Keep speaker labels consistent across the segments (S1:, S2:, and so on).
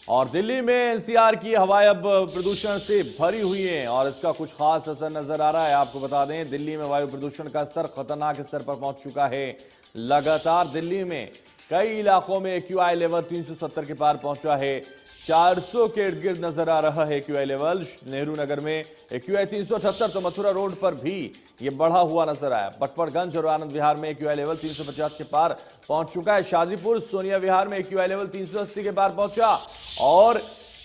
S1: और दिल्ली में एनसीआर की हवाएं अब प्रदूषण से भरी हुई हैं और इसका कुछ खास असर नजर आ रहा है। आपको बता दें, दिल्ली में वायु प्रदूषण का स्तर खतरनाक स्तर पर पहुंच चुका है। लगातार दिल्ली में कई इलाकों में एक्यूआई लेवल 370 के पार पहुंचा है। 400 के इर्द गिर्द नजर आ रहा है एक्यूआई लेवल। नेहरू नगर में एक्यूआई 378, तो मथुरा रोड पर भी ये बढ़ा हुआ नजर आया। बटपरगंज और आनंद विहार में एक्यूआई लेवल 350 के पार पहुंच चुका है। शादीपुर सोनिया विहार में एक्यूआई लेवल 380 के पार पहुंचा और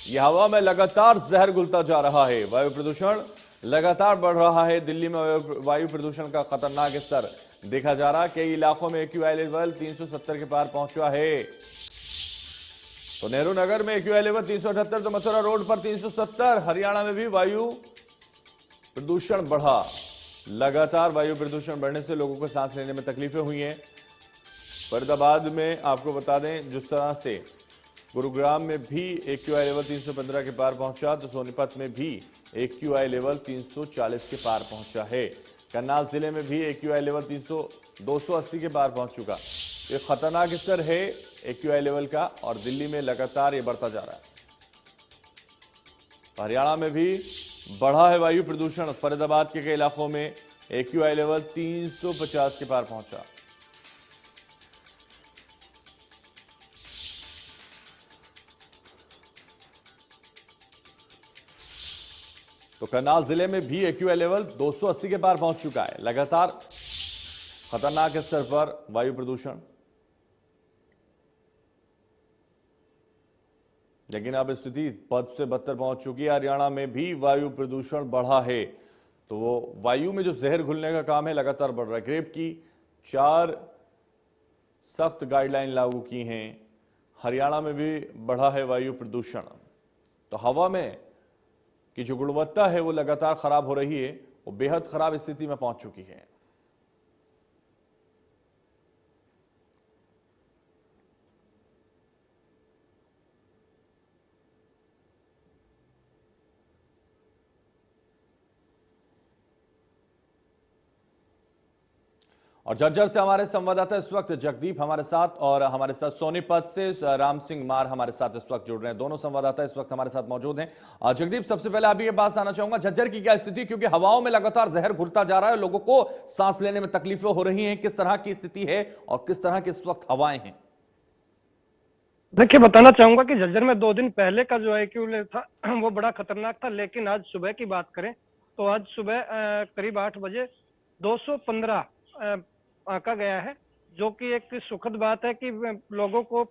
S1: यह हवा में लगातार जहर घुलता जा रहा है। वायु प्रदूषण लगातार बढ़ रहा है। दिल्ली में वायु प्रदूषण का खतरनाक स्तर देखा जा रहा है। कई इलाकों में एक्यूआई लेवल 370 के पार पहुंचा है। तो नेहरू नगर में एक्यूआई लेवल 378, तो मथुरा रोड पर 370। हरियाणा में भी वायु प्रदूषण बढ़ा। लगातार वायु प्रदूषण बढ़ने से लोगों को सांस लेने में तकलीफें हुई हैं। फरीदाबाद में आपको बता दें, जिस तरह से गुरुग्राम में भी एक्यूआई लेवल 315 के पार पहुंचा, तो सोनीपत में भी एक्यूआई लेवल 340 के पार पहुंचा है। करनाल जिले में भी एक्यूआई लेवल 280 के पार पहुंच चुका। ये खतरनाक स्तर है एक्यूआई लेवल का और दिल्ली में लगातार ये बढ़ता जा रहा है। हरियाणा में भी बढ़ा है वायु प्रदूषण। फरीदाबाद के कई इलाकों में एक्यूआई लेवल 350 के पार पहुंचा। तो करनाल जिले में भी एक्यूआई लेवल 280 के पार पहुंच चुका है। लगातार खतरनाक स्तर पर वायु प्रदूषण। लेकिन अब स्थिति बद से बदतर पहुंच चुकी है। हरियाणा में भी वायु प्रदूषण बढ़ा है। तो वो वायु में जो जहर घुलने का काम है लगातार बढ़ रहा है। ग्रेप की 4 सख्त गाइडलाइन लागू की हैं। हरियाणा में भी बढ़ा है वायु प्रदूषण। तो हवा में की जो गुणवत्ता है वो लगातार खराब हो रही है। वो बेहद खराब स्थिति में पहुंच चुकी है। और झज्जर से हमारे संवाददाता इस वक्त जगदीप हमारे साथ, और हमारे साथ सोनीपत से राम सिंह मार हमारे साथ इस वक्त जुड़ रहे हैं। दोनों संवाददाता इस वक्त हमारे साथ मौजूद हैं। जगदीप, सबसे पहले आप ये बात आना चाहूंगा, झज्जर की क्या स्थिति, क्योंकि हवाओं में लगातार जहर घुलता जा रहा है, लोगों को सांस लेने में तकलीफें हो रही हैं। किस तरह की स्थिति है और किस तरह की इस वक्त हवाएं हैं?
S2: देखिए, बताना चाहूंगा कि झज्जर में 2 दिन पहले का जो एक्यूआई था वो बड़ा खतरनाक था। लेकिन आज सुबह की बात करें तो आज सुबह करीब 8 बजे 215 आंका गया है, जो कि एक सुखद बात है कि लोगों को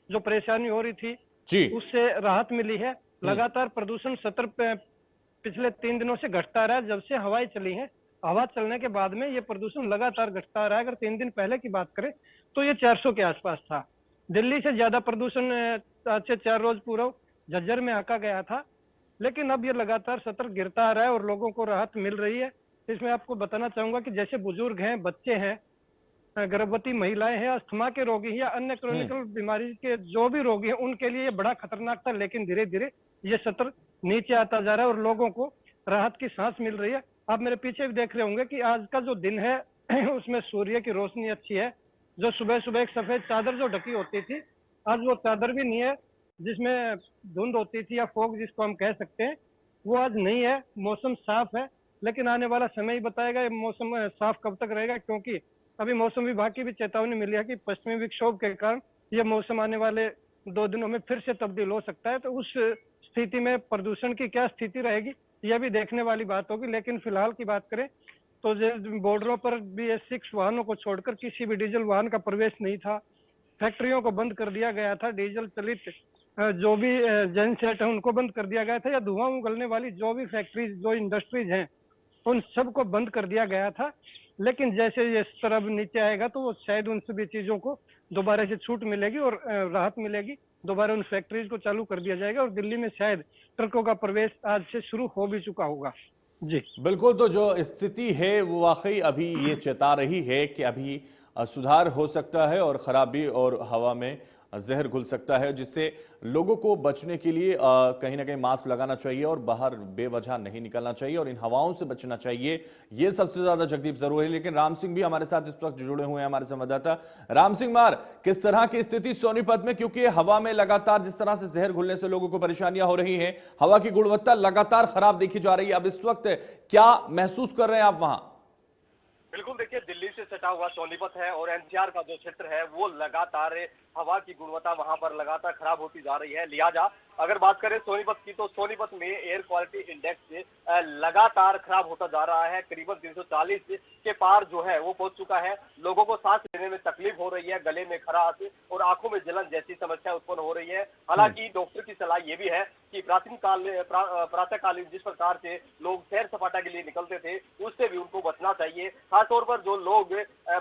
S2: जो परेशानी हो रही थी उससे राहत मिली है। लगातार प्रदूषण स्तर पिछले 3 दिनों से घटता रहा है। जब से हवाएं चली हैं, हवा चलने के बाद में ये प्रदूषण लगातार घटता रहा है। अगर 3 दिन पहले की बात करें तो ये 400 के आसपास था। दिल्ली से ज्यादा प्रदूषण आज से 4 रोज पूर्व झज्जर में आंका गया था। लेकिन अब ये लगातार स्तर गिरता आ रहा है और लोगों को राहत मिल रही है। इसमें आपको बताना चाहूंगा कि जैसे बुजुर्ग हैं, बच्चे हैं, गर्भवती महिलाएं हैं, अस्थमा के रोगी या अन्य क्रोनिकल बीमारी के जो भी रोगी हैं, उनके लिए ये बड़ा खतरनाक था। लेकिन धीरे धीरे ये स्तर नीचे आता जा रहा है और लोगों को राहत की सांस मिल रही है। आप मेरे पीछे भी देख रहे होंगे कि आज का जो दिन है उसमें सूर्य की रोशनी अच्छी है। जो सुबह सुबह एक सफेद चादर जो ढकी होती थी, आज वो चादर भी नहीं है, जिसमें धुंध होती थी या फॉग जिसको हम कह सकते हैं, वो आज नहीं है। मौसम साफ है, लेकिन आने वाला समय ही बताएगा ये मौसम साफ कब तक रहेगा, क्योंकि अभी मौसम विभाग की भी चेतावनी मिली है कि पश्चिमी विक्षोभ के कारण ये मौसम आने वाले 2 दिनों में फिर से तब्दील हो सकता है। तो उस स्थिति में प्रदूषण की क्या स्थिति रहेगी, यह भी देखने वाली बात होगी। लेकिन फिलहाल की बात करें तो बॉर्डरों पर BS6 वाहनों को छोड़कर किसी भी डीजल वाहन का प्रवेश नहीं था। फैक्ट्रियों को बंद कर दिया गया था। डीजल चलित जो भी जनसेट है उनको बंद कर दिया गया था, या धुआं उगलने वाली जो भी फैक्ट्रीज, जो इंडस्ट्रीज हैं, उन सबको बंद कर दिया गया था। लेकिन जैसे ये स्तर अब नीचे आएगा तो वो शायद उन सभी चीजों को दोबारा से छूट मिलेगी और राहत मिलेगी। दोबारा उन फैक्ट्रीज को चालू कर दिया जाएगा और दिल्ली में शायद ट्रकों का प्रवेश आज से शुरू हो भी चुका होगा। जी
S1: बिल्कुल। तो जो स्थिति है वो वाकई अभी ये चेता रही है कि अभी सुधार हो सकता है और खराबी और हवा में जहर घुल सकता है, जिससे लोगों को बचने के लिए कहीं ना कहीं मास्क लगाना चाहिए और बाहर बेवजह नहीं निकलना चाहिए और इन हवाओं से बचना चाहिए। ये सबसे ज्यादा जगदीप जरूरी है। लेकिन राम सिंह भी हमारे साथ इस वक्त जुड़े हुए हैं, हमारे संवाददाता राम सिंह मार, किस तरह की स्थिति सोनीपत में, क्योंकि हवा में लगातार जिस तरह से जहर घुलने से लोगों को परेशानियां हो रही हैं, हवा की गुणवत्ता लगातार खराब देखी जा रही है। अब इस वक्त क्या महसूस कर रहे हैं आप वहां?
S3: बिल्कुल, देखिए दिल्ली से सटा हुआ सोनीपत है और एनसीआर का जो क्षेत्र है वो लगातार हवा की गुणवत्ता वहां पर लगातार खराब होती जा रही है। लिहाजा अगर बात करें सोनीपत की, तो सोनीपत में एयर क्वालिटी इंडेक्स लगातार खराब होता जा रहा है। करीबन 340 के पार जो है वो पहुंच चुका है। लोगों को सांस लेने में तकलीफ हो रही है, गले में खराश और आंखों में जलन जैसी समस्या उत्पन्न हो रही है। हालांकि डॉक्टर की सलाह ये भी है कि प्रातःकालीन जिस प्रकार से लोग सैर सपाटा के लिए निकलते थे, उससे भी उनको बचना चाहिए। खासतौर पर जो लोग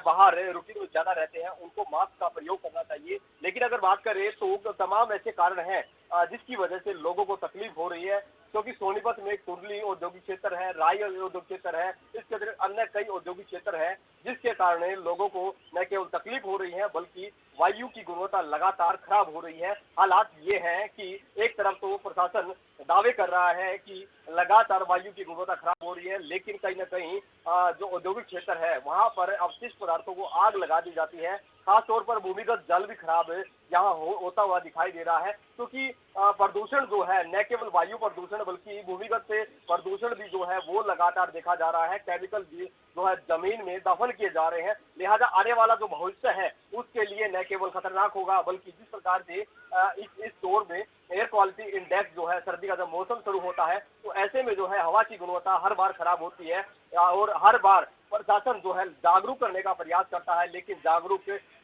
S3: बाहर रूटीन में ज्यादा रहते हैं, उनको मास्क का प्रयोग करना चाहिए। लेकिन अगर बात करें तो तमाम ऐसे कारण हैं जिसकी वजह से लोगों को तकलीफ हो रही है, क्योंकि सोनीपत में कुंडली औद्योगिक क्षेत्र है, राय औद्योगिक क्षेत्र है, इसके अतिरिक्त अन्य कई औद्योगिक क्षेत्र है, जिसके कारण लोगों को न केवल तकलीफ हो रही है बल्कि वायु की गुणवत्ता लगातार खराब हो रही है। हालात ये हैं कि एक तरफ तो प्रशासन दावे कर रहा है कि लगातार वायु की गुणवत्ता खराब हो रही है, लेकिन कहीं न कहीं जो औद्योगिक क्षेत्र है वहां पर अवशिष्ट पदार्थों को आग लगा दी जाती है। खासतौर पर भूमिगत जल भी खराब यहाँ होता हुआ दिखाई दे रहा है, क्योंकि प्रदूषण जो है न केवल वायु प्रदूषण बल्कि भूमिगत से प्रदूषण भी जो है वो लगातार देखा जा रहा है। केमिकल भी जो है जमीन में दफन किए जा रहे हैं। लिहाजा आने वाला जो भविष्य है उसके लिए न केवल खतरनाक होगा बल्कि जिस प्रकार से इस दौर में एयर क्वालिटी इंडेक्स जो है, सर्दी का जब मौसम शुरू होता है तो ऐसे में जो है हवा की गुणवत्ता हर बार खराब होती है और हर बार प्रशासन जो है जागरूक करने का प्रयास करता है, लेकिन जागरूक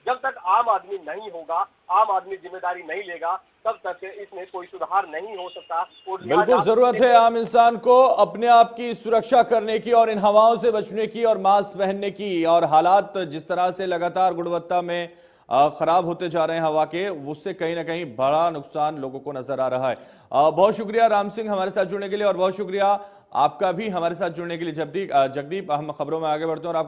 S3: जब तक आम आदमी नहीं होगा, आम आदमी जिम्मेदारी नहीं लेगा, तब तक इसमें कोई सुधार नहीं हो सकता। और
S1: बिल्कुल जरूरत है आम इंसान को अपने आप की सुरक्षा करने की और इन हवाओं से बचने की और मास्क पहनने की। और हालात जिस तरह से लगातार गुणवत्ता में खराब होते जा रहे हैं हवा के, उससे कहीं ना कहीं बड़ा नुकसान लोगों को नजर आ रहा है। बहुत शुक्रिया राम सिंह हमारे साथ जुड़ने के लिए और बहुत शुक्रिया आपका भी हमारे साथ जुड़ने के लिए जगदीप। हम खबरों में आगे बढ़ते हैं और आपको